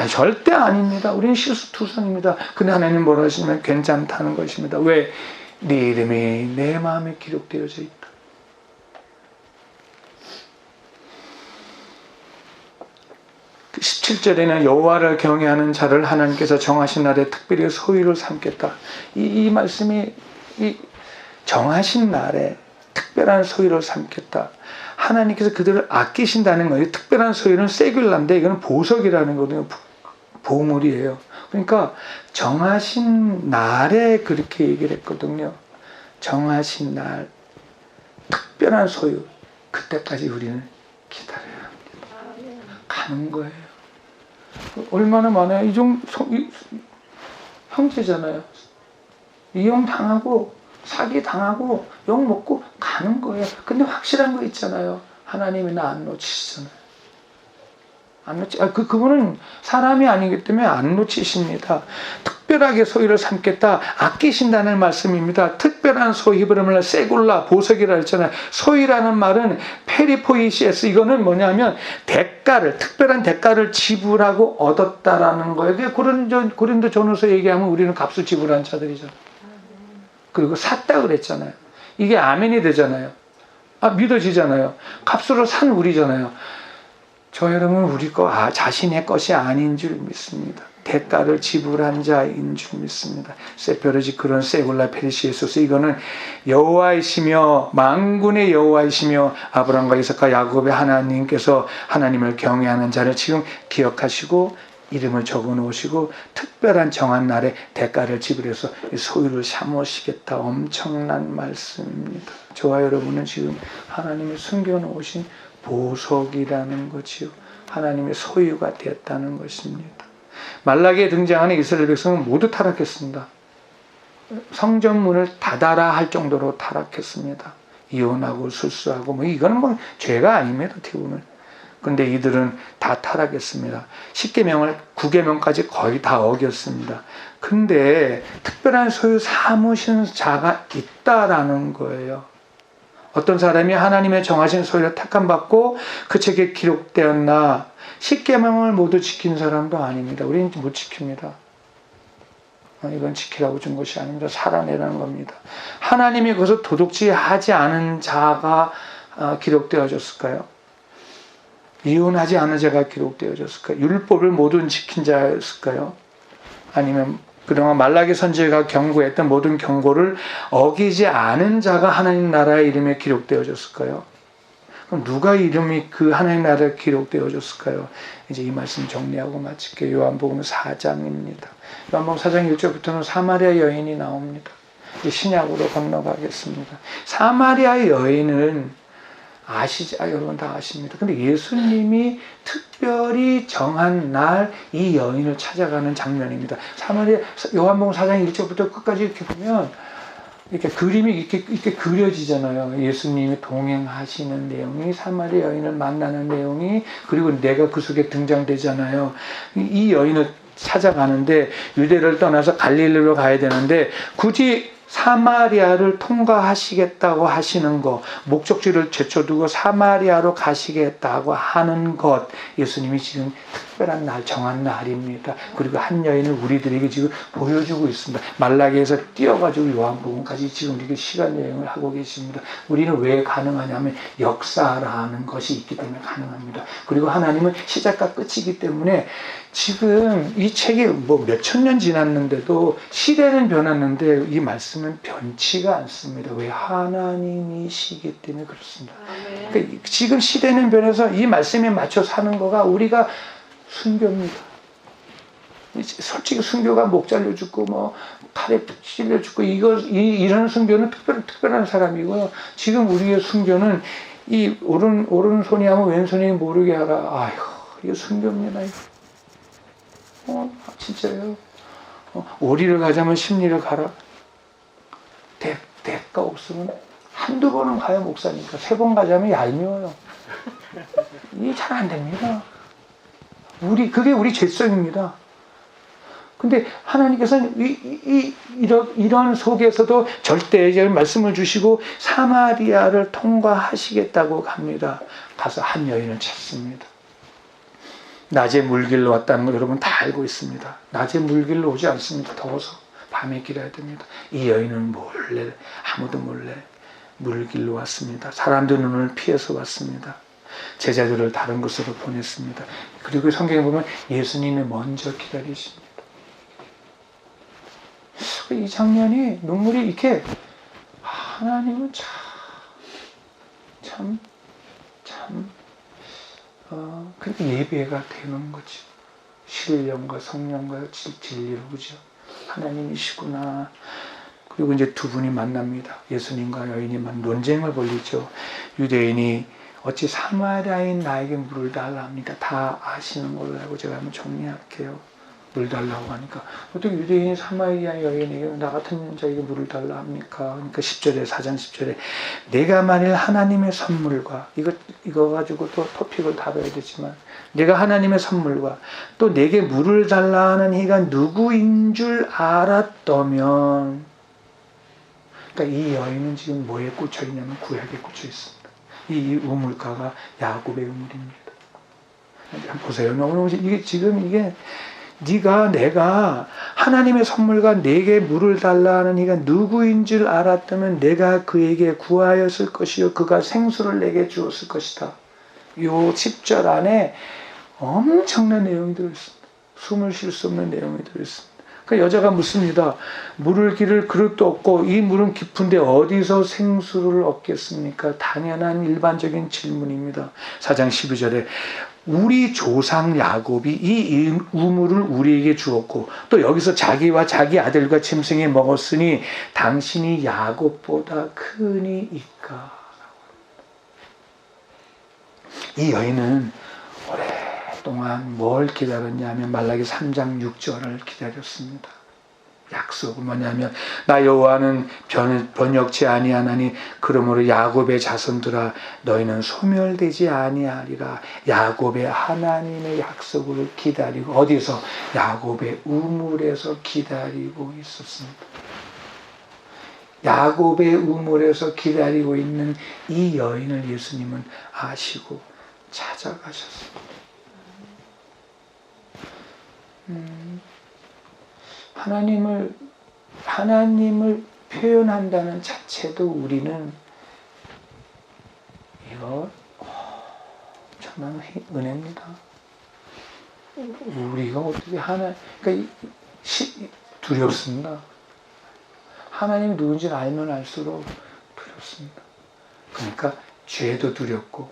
절대 아닙니다. 우리는 실수투성입니다. 근데 하나님 뭐라 하시냐면 괜찮다는 것입니다. 왜? 네 이름이 내 마음에 기록되어져 있다. 그 17절에는 여호와를 경외하는 자를 하나님께서 정하신 날에 특별히 소유를 삼겠다. 이 말씀이 정하신 날에 특별한 소유를 삼겠다. 하나님께서 그들을 아끼신다는 거예요. 특별한 소유는 세귤라인데 이거는 보석이라는 거거든요. 보물이에요. 그러니까 정하신 날에 그렇게 얘기를 했거든요. 정하신 날, 특별한 소유. 그때까지 우리는 기다려야 합니다. 가는 거예요. 얼마나 많아요. 형제잖아요. 이용당하고 사기당하고 욕먹고 가는 거예요. 근데 확실한 거 있잖아요. 하나님이 나 안 놓치시잖아요. 그분은 사람이 아니기 때문에 안 놓치십니다. 특별하게 소유를 삼겠다. 아끼신다는 말씀입니다. 특별한 소유, 히브리어로 세굴라, 보석이라 했잖아요. 소유라는 말은 페리포이시에스, 이거는 뭐냐면 특별한 대가를 지불하고 얻었다라는 거예요. 고린도 전후서 얘기하면 우리는 값을 지불한 자들이잖아요. 그리고 샀다 그랬잖아요. 이게 아멘이 되잖아요. 믿어지잖아요. 값으로 산 우리잖아요. 저 여러분 우리 자신의 것이 아닌 줄 믿습니다. 대가를 지불한 자인 줄 믿습니다. 세페르지 그런 세굴라 페르시에소서 이거는 여호와이시며 만군의 여호와이시며 아브라함과 이삭과 야곱의 하나님께서 하나님을 경외하는 자를 지금 기억하시고 이름을 적어 놓으시고 특별한 정한 날에 대가를 지불해서 소유를 삼으시겠다. 엄청난 말씀입니다. 저와 여러분은 지금 하나님이 숨겨 놓으신 보석이라는 거지요. 하나님의 소유가 되었다는 것입니다. 말라기에 등장하는 이스라엘 백성은 모두 타락했습니다. 성전문을 닫아라 할 정도로 타락했습니다. 이혼하고 술수하고 이거는 죄가 아닙니다. 어떻게 보면. 근데 이들은 다 타락했습니다. 10계명을 9계명까지 거의 다 어겼습니다. 근데 특별한 소유 삼으신 자가 있다라는 거예요. 어떤 사람이 하나님의 정하신 소유를 택함받고 그 책에 기록되었나 10계명을 모두 지킨 사람도 아닙니다. 우리는 못 지킵니다. 이건 지키라고 준 것이 아닙니다. 살아내라는 겁니다. 하나님이 그것을 도둑질하지 않은 자가 기록되어졌을까요? 이혼하지 않은 자가 기록되어졌을까요? 율법을 모두 지킨 자였을까요? 아니면 그동안 말라기 선지자가 경고했던 모든 경고를 어기지 않은 자가 하나님 나라의 이름에 기록되어졌을까요? 그럼 누가 이름이 그 하나님 나라에 기록되어졌을까요? 이제 이 말씀 정리하고 마칠게요. 요한복음 4장입니다. 요한복음 4장 1절부터는 사마리아 여인이 나옵니다. 이제 신약으로 건너가겠습니다. 사마리아 여인은 여러분 다 아십니다. 근데 예수님이 특별히 정한 날 이 여인을 찾아가는 장면입니다. 요한복음 4장 1절부터 끝까지 이렇게 보면 이렇게 그림이 이렇게 그려지잖아요. 예수님이 동행하시는 내용이, 사마리아 여인을 만나는 내용이, 그리고 내가 그 속에 등장되잖아요. 이 여인을 찾아가는데 유대를 떠나서 갈릴리로 가야 되는데 굳이 사마리아를 통과하시겠다고 하시는 것, 목적지를 제쳐두고 사마리아로 가시겠다고 하는 것, 예수님이 지금 특별한 날, 정한 날입니다. 그리고 한 여인을 우리들에게 지금 보여주고 있습니다. 말라기에서 뛰어가지고 요한복음까지 지금 이렇게 시간 여행을 하고 계십니다. 우리는 왜 가능하냐면 역사라는 것이 있기 때문에 가능합니다. 그리고 하나님은 시작과 끝이기 때문에 지금 이 책이 몇천 년 지났는데도 시대는 변했는데 이 말씀은 변치가 않습니다. 왜? 하나님이시기 때문에 그렇습니다. 그러니까 지금 시대는 변해서 이 말씀에 맞춰 사는 거가 우리가 순교입니다. 솔직히 순교가 목 잘려 죽고 팔에 찔려 죽고 이런 순교는 특별한 사람이고요. 지금 우리의 순교는 이 오른손이 하면 왼손이 모르게 하라. 아휴, 이거 순교입니다. 진짜요? 오리를 가자면 십리를 가라. 대가 없으면 한두 번은 가야 목사니까 3번 가자면 얄미워요. 이게 잘 안 됩니다. 그게 우리 죄성입니다. 근데 하나님께서는 이런 속에서도 절대 말씀을 주시고 사마리아를 통과하시겠다고 갑니다. 가서 한 여인을 찾습니다. 낮에 물길로 왔다는 걸 여러분 다 알고 있습니다. 낮에 물길로 오지 않습니다. 더워서 밤에 길어야 됩니다. 이 여인은 아무도 몰래 물길로 왔습니다. 사람들 눈을 피해서 왔습니다. 제자들을 다른 곳으로 보냈습니다. 그리고 성경에 보면 예수님이 먼저 기다리십니다. 이 장면이 눈물이 이렇게 하나님은 참 그렇게 예배가 되는 거죠. 신령과 성령과 진리로, 그죠? 하나님이시구나. 그리고 이제 두 분이 만납니다. 예수님과 여인이 논쟁을 벌이죠. 유대인이 어찌 사마리아인 나에게 물을 달라 합니까? 다 아시는 걸로 알고 제가 한번 정리할게요. 물 달라고 하니까 어떻게 유대인이 사마리아 여인에게 나 같은 자에게 물을 달라 합니까? 그러니까 10절에 4장 10절에 내가 만일 하나님의 선물과 이거 가지고 또 토픽을 다뤄야 되지만 내가 하나님의 선물과 또 내게 물을 달라 하는 이가 누구인 줄 알았다면, 그러니까 이 여인은 지금 뭐에 꽂혀 있냐면 구약에 꽂혀 있습니다. 이 우물가가 야곱의 우물입니다. 보세요. 이게 내가 하나님의 선물과 내게 물을 달라 하는 이가 누구인 줄 알았다면 내가 그에게 구하였을 것이요 그가 생수를 내게 주었을 것이다. 요 10절 안에 엄청난 내용이 들어있습니다. 숨을 쉴 수 없는 내용이 들어있습니다. 그 여자가 묻습니다. 물을 기를 그릇도 없고 이 물은 깊은데 어디서 생수를 얻겠습니까? 당연한 일반적인 질문입니다. 4장 12절에 우리 조상 야곱이 이 우물을 우리에게 주었고 또 여기서 자기와 자기 아들과 짐승이 먹었으니 당신이 야곱보다 크니이까. 이 여인은 오랫동안 뭘 기다렸냐면 말라기 3장 6절을 기다렸습니다. 약속은 뭐냐면 나 여호와는 번역치 아니하나니 그러므로 야곱의 자손들아 너희는 소멸되지 아니하리라. 야곱의 하나님의 약속을 기다리고 어디서? 야곱의 우물에서 기다리고 있었습니다. 야곱의 우물에서 기다리고 있는 이 여인을 예수님은 아시고 찾아가셨습니다. 하나님을 표현한다는 자체도 우리는 이거 정말 은혜입니다. 우리가 어떻게 그러니까 두렵습니다. 하나님이 누군지를 알면 알수록 두렵습니다. 그러니까 죄도 두렵고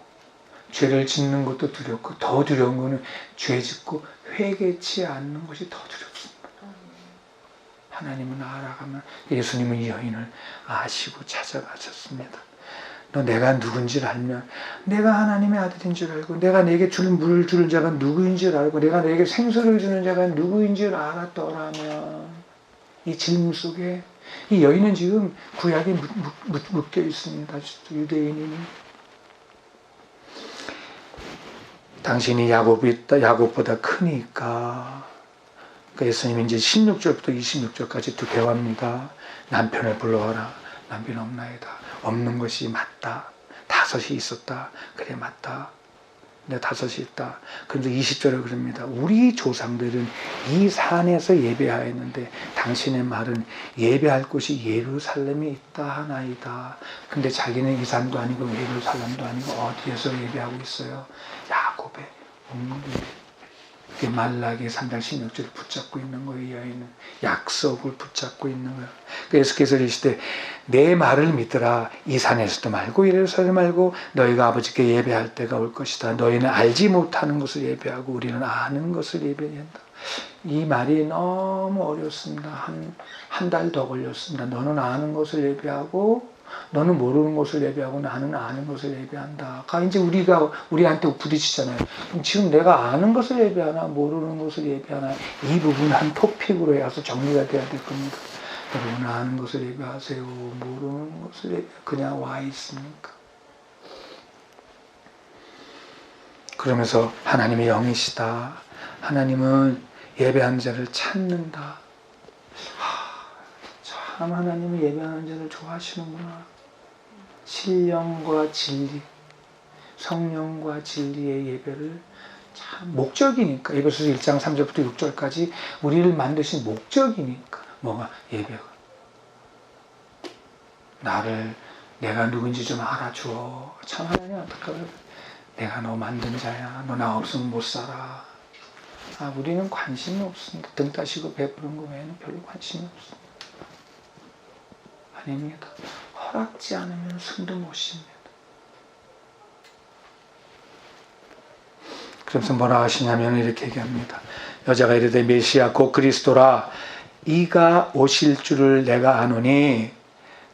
죄를 짓는 것도 두렵고 더 두려운 것은 죄 짓고 회개치 않는 것이 더 두렵습니다. 하나님은 알아가면 예수님은 이 여인을 아시고 찾아가셨습니다. 너 내가 누군지를 알면 내가 하나님의 아들인 줄 알고 내가 내게 물을 주는 자가 누구인 줄 알고 내가 내게 생수를 주는 자가 누구인 줄 알았더라면 이 질문 속에 이 여인은 지금 구약에 묶여 있습니다. 유대인이니 당신이 야곱보다 크니까 예수님이 이제 16절부터 26절까지 두 대화입니다. 남편을 불러와라. 남편 없나이다. 없는 것이 맞다. 5이 있었다. 그래 맞다. 내가 5이 있다. 그런데 20절에 그럽니다. 우리 조상들은 이 산에서 예배하였는데 당신의 말은 예배할 곳이 예루살렘에 있다 하나이다. 근데 자기는 이 산도 아니고 예루살렘도 아니고 어디에서 예배하고 있어요? 야곱의 우물에. 말라기 3장 16절을 붙잡고 있는 거예요. 이 여인은 약속을 붙잡고 있는 거예요. 예수께서 이르시되 내 말을 믿으라. 이 산에서도 말고 예루살렘 말고 너희가 아버지께 예배할 때가 올 것이다. 너희는 알지 못하는 것을 예배하고 우리는 아는 것을 예배해야 한다. 이 말이 너무 어렵습니다. 한 달 더 걸렸습니다. 너는 아는 것을 예배하고 너는 모르는 것을 예배하고 나는 아는 것을 예배한다. 이제 우리한테 부딪히잖아요. 지금 내가 아는 것을 예배하나 모르는 것을 예배하나 이 부분 한 토픽으로 해서 정리가 돼야 될 겁니다. 여러분 아는 것을 예배하세요. 모르는 것을 그냥 와 있습니까? 그러면서 하나님의 영이시다. 하나님은 예배하는 자를 찾는다. 참 하나님은 예배하는 자를 좋아하시는구나. 신령과 진리, 성령과 진리의 예배를 참 목적이니까 에베소서 1장 3절부터 6절까지 우리를 만드신 목적이니까 뭐가 예배가 내가 누군지 좀 알아주어. 참 하나님 어떡하면 내가 너 만든 자야. 너 나 없으면 못 살아. 우리는 관심이 없습니다. 등 따시고 베푸는 거 외에는 별로 관심이 없습니다. 아닙니다. 허락지 않으면 숨도 못 쉽니다. 그래서 뭐라 하시냐면 이렇게 얘기합니다. 여자가 이르되 메시아 곧 그리스도라. 이가 오실 줄을 내가 아노니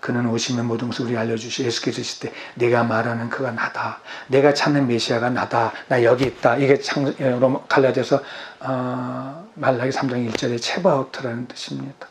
그는 오시면 모든 것을 우리에게 알려주시고 예수께서 이르실 때 내가 말하는 그가 나다. 내가 찾는 메시아가 나다. 나 여기 있다. 이게 갈라디아서 말라기 3장 1절에 체바우트라는 뜻입니다.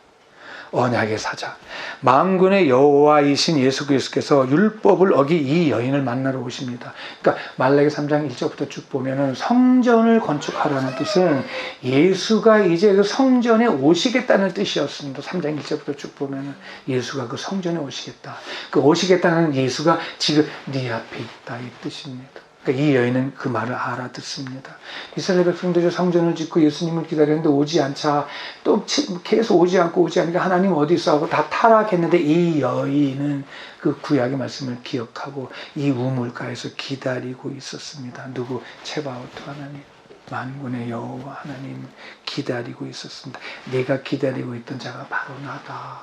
언약의 사자. 만군의 여호와이신 예수 그리스도께서 율법을 어기 이 여인을 만나러 오십니다. 그러니까 말라기 3장 1절부터 쭉 보면은 성전을 건축하라는 뜻은 예수가 이제 그 성전에 오시겠다는 뜻이었습니다. 3장 1절부터 쭉 보면은 예수가 그 성전에 오시겠다. 그 오시겠다는 예수가 지금 네 앞에 있다 이 뜻입니다. 그러니까 이 여인은 그 말을 알아듣습니다. 이스라엘 백성들이 성전을 짓고 예수님을 기다렸는데 오지 않자 또 계속 오지 않으니까 하나님 어디 있어 하고 다 타락했는데 이 여인은 그 구약의 말씀을 기억하고 이 우물가에서 기다리고 있었습니다. 누구? 체바오트 하나님. 만군의 여호와 하나님 기다리고 있었습니다. 내가 기다리고 있던 자가 바로 나다.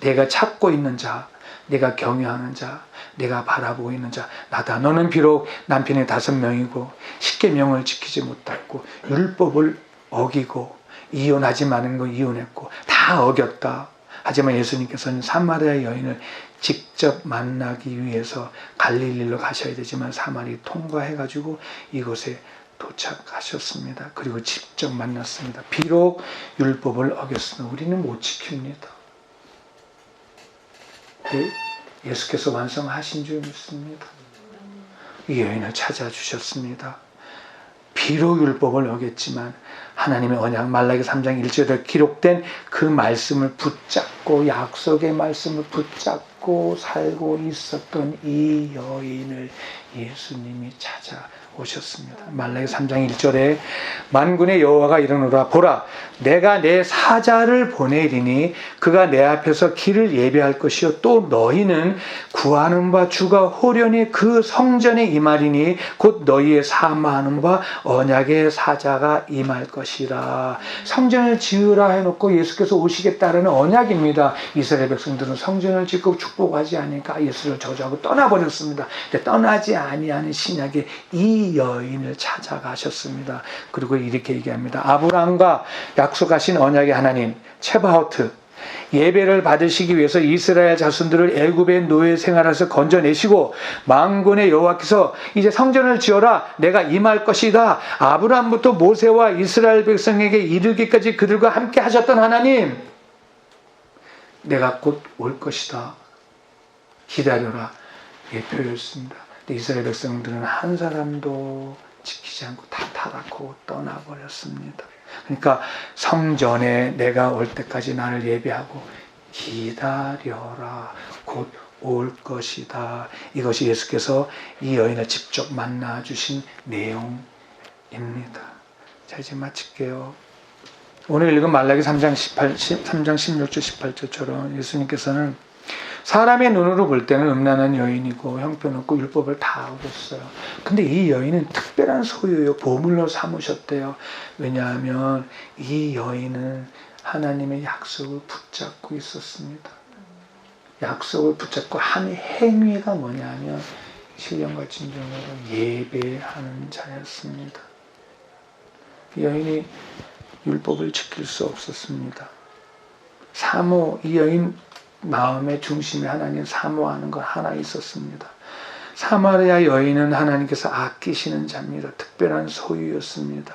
내가 찾고 있는 자, 내가 경외하는 자, 내가 바라보고 있는 자 나다. 너는 비록 남편이 5명이고 십계명을 지키지 못했고 율법을 어기고 이혼하지 마는 거 이혼했고 다 어겼다. 하지만 예수님께서는 사마리아 여인을 직접 만나기 위해서 갈릴리로 가셔야 되지만 사마리 통과해가지고 이곳에 도착하셨습니다. 그리고 직접 만났습니다. 비록 율법을 어겼으나 우리는 못 지킵니다. 예수께서 완성하신 줄 믿습니다. 이 여인을 찾아주셨습니다. 비록 율법을 어겼지만 하나님의 언약 말라기 3장 1절에 기록된 그 말씀을 붙잡고 약속의 말씀을 붙잡고 살고 있었던 이 여인을 예수님이 찾아오셨습니다. 말라기 3장 1절에 만군의 여호와가 이르노라 보라 내가 내 사자를 보내리니 그가 내 앞에서 길을 예비할 것이요 또 너희는 구하는 바 주가 호련히 그 성전에 임하리니 곧 너희의 사모하는 바 언약의 사자가 임할 것이라. 성전을 지으라 해놓고 예수께서 오시겠다라는 언약입니다. 이스라엘 백성들은 성전을 짓고 축복하지 않으니까 예수를 저주하고 떠나버렸습니다. 근데 떠나지 아니하는 신약의 이 여인을 찾아가셨습니다. 그리고 이렇게 얘기합니다. 아브라함과 약속하신 언약의 하나님 체바오트 예배를 받으시기 위해서 이스라엘 자손들을 애굽의 노예 생활에서 건져내시고 만군의 여호와께서 이제 성전을 지어라 내가 임할 것이다. 아브라함부터 모세와 이스라엘 백성에게 이르기까지 그들과 함께 하셨던 하나님 내가 곧 올 것이다. 기다려라. 예표였습니다. 이스라엘 백성들은 한 사람도 지키지 않고 다 타락하고 떠나버렸습니다. 그러니까 성전에 내가 올 때까지 나를 예배하고 기다려라. 곧 올 것이다. 이것이 예수께서 이 여인을 직접 만나 주신 내용입니다. 자 이제 마칠게요. 오늘 읽은 말라기 3장 16절 18절처럼 예수님께서는 사람의 눈으로 볼 때는 음란한 여인이고 형편없고 율법을 다 어겼어요. 근데 이 여인은 특별한 소유예요. 보물로 삼으셨대요. 왜냐하면 이 여인은 하나님의 약속을 붙잡고 있었습니다. 약속을 붙잡고 한 행위가 뭐냐면 신령과 진정으로 예배하는 자였습니다. 이 여인이 율법을 지킬 수 없었습니다. 이 여인 마음의 중심에 하나님 사모하는 것 하나 있었습니다. 사마리아 여인은 하나님께서 아끼시는 자입니다. 특별한 소유였습니다.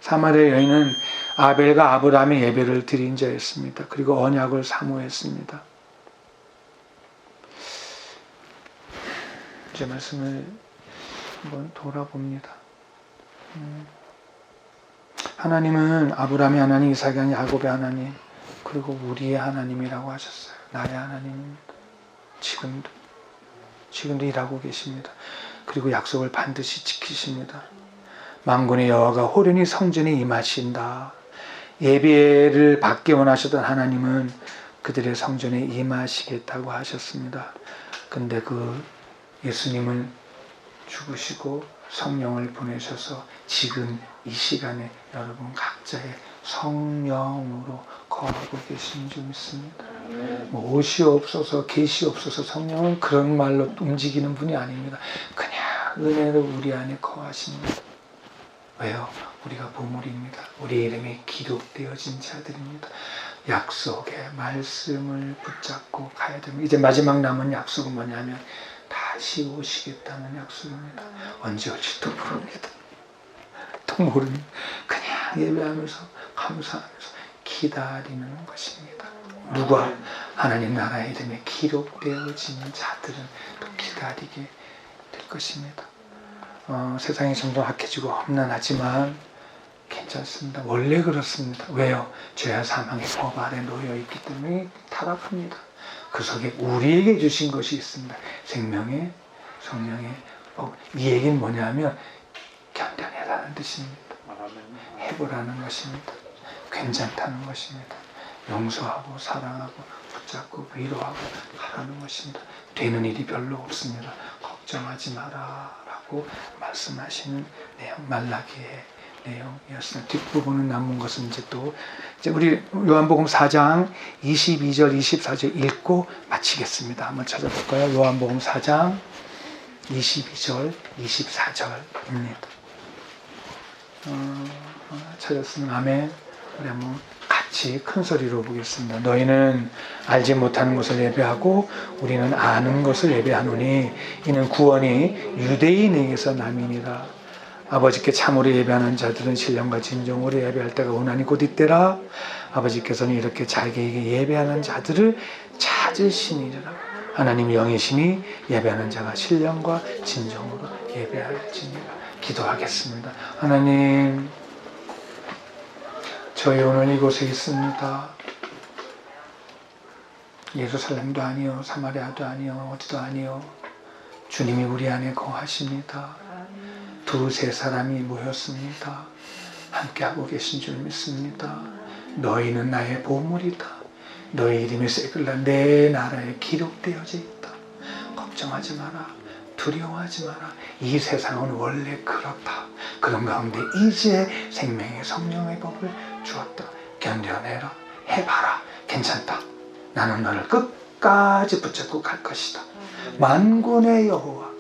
사마리아 여인은 아벨과 아브라함의 예배를 드린 자였습니다. 그리고 언약을 사모했습니다. 제 말씀을 한번 돌아봅니다. 하나님은 아브라함의 하나님, 이삭의 하나님, 야곱의 하나님, 그리고 우리의 하나님이라고 하셨어요. 나의 하나님입니다. 지금도 일하고 계십니다. 그리고 약속을 반드시 지키십니다. 만군의 여호와가 호련히 성전에 임하신다. 예배를 받기 원하셨던 하나님은 그들의 성전에 임하시겠다고 하셨습니다. 근데 그 예수님은 죽으시고 성령을 보내셔서 지금 이 시간에 여러분 각자의 성령으로 거하고 계신 줄 믿습니다. 뭐 옷이 없어서 계시 없어서 성령은 그런 말로 움직이는 분이 아닙니다. 그냥 은혜로 우리 안에 거하십니다. 왜요? 우리가 보물입니다. 우리 이름이 기록되어진 자들입니다. 약속의 말씀을 붙잡고 가야 됩니다. 이제 마지막 남은 약속은 뭐냐면 다시 오시겠다는 약속입니다. 언제 올지도 모릅니다. 또 모릅니다. 그냥 예배하면서 감사하면서 기다리는 것입니다. 누가? 하나님 나라의 이름에 기록되어진 자들은 또 기다리게 될 것입니다. 세상이 점점 악해지고 험난하지만 괜찮습니다. 원래 그렇습니다. 왜요? 죄와 사망의 법 아래 놓여 있기 때문에 타락합니다. 그 속에 우리에게 주신 것이 있습니다. 생명의 성령의 법. 이 얘기는 뭐냐면 견뎌내라는 뜻입니다. 해보라는 것입니다. 괜찮다는 것입니다. 용서하고 사랑하고 붙잡고 위로하고 하라는 것입니다. 되는 일이 별로 없습니다. 걱정하지 마라 라고 하시고 말씀하시는 내용, 말라기의 내용이었습니다. 뒷부분은 남은 것은 이제 우리 요한복음 4장 22절 24절 읽고 마치겠습니다. 한번 찾아볼까요? 요한복음 4장 22절 24절입니다. 찾았으면 아멘. 우리 한번 같이 큰 소리로 보겠습니다. 너희는 알지 못하는 것을 예배하고 우리는 아는 것을 예배하노니 이는 구원이 유대인에게서 남이니라. 아버지께 참으로 예배하는 자들은 신령과 진정으로 예배할 때가 오나니 곧 이때라. 아버지께서는 이렇게 자기에게 예배하는 자들을 찾으시니라. 하나님 영이시니 예배하는 자가 신령과 진정으로 예배할지니라. 기도하겠습니다. 하나님, 저희 오늘 이곳에 있습니다. 예루살렘도 아니요, 사마리아도 아니요, 어디도 아니요. 주님이 우리 안에 거하십니다. 두세 사람이 모였습니다. 함께하고 계신 줄 믿습니다. 너희는 나의 보물이다. 너희 이름이 새글라 내 나라에 기록되어져 있다. 걱정하지 마라. 두려워하지 마라. 이 세상은 원래 그렇다. 그런 가운데 이제 생명의 성령의 법을 주었다. 견뎌내라. 해봐라. 괜찮다. 나는 너를 끝까지 붙잡고 갈 것이다. 만군의 여호와가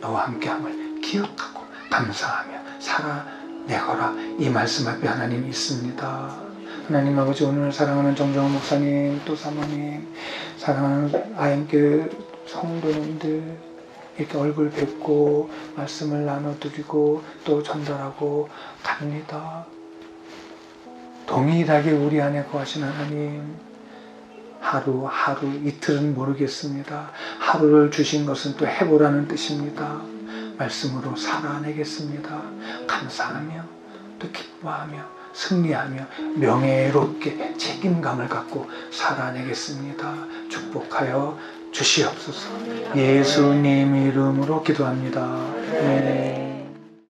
너와 함께함을 기억하고 감사하며 살아내거라. 이 말씀 앞에 하나님이 있습니다. 하나님 아버지, 오늘 사랑하는 정정훈 목사님, 또 사모님, 사랑하는 아임교회 성도님들 이렇게 얼굴 뵙고 말씀을 나눠드리고 또 전달하고 갑니다. 동일하게 우리 안에 거하신 하나님, 하루 이틀은 모르겠습니다. 하루를 주신 것은 또 해보라는 뜻입니다. 말씀으로 살아내겠습니다. 감사하며 또 기뻐하며 승리하며 명예롭게 책임감을 갖고 살아내겠습니다. 축복하여 주시옵소서. 예수님 이름으로 기도합니다. 네.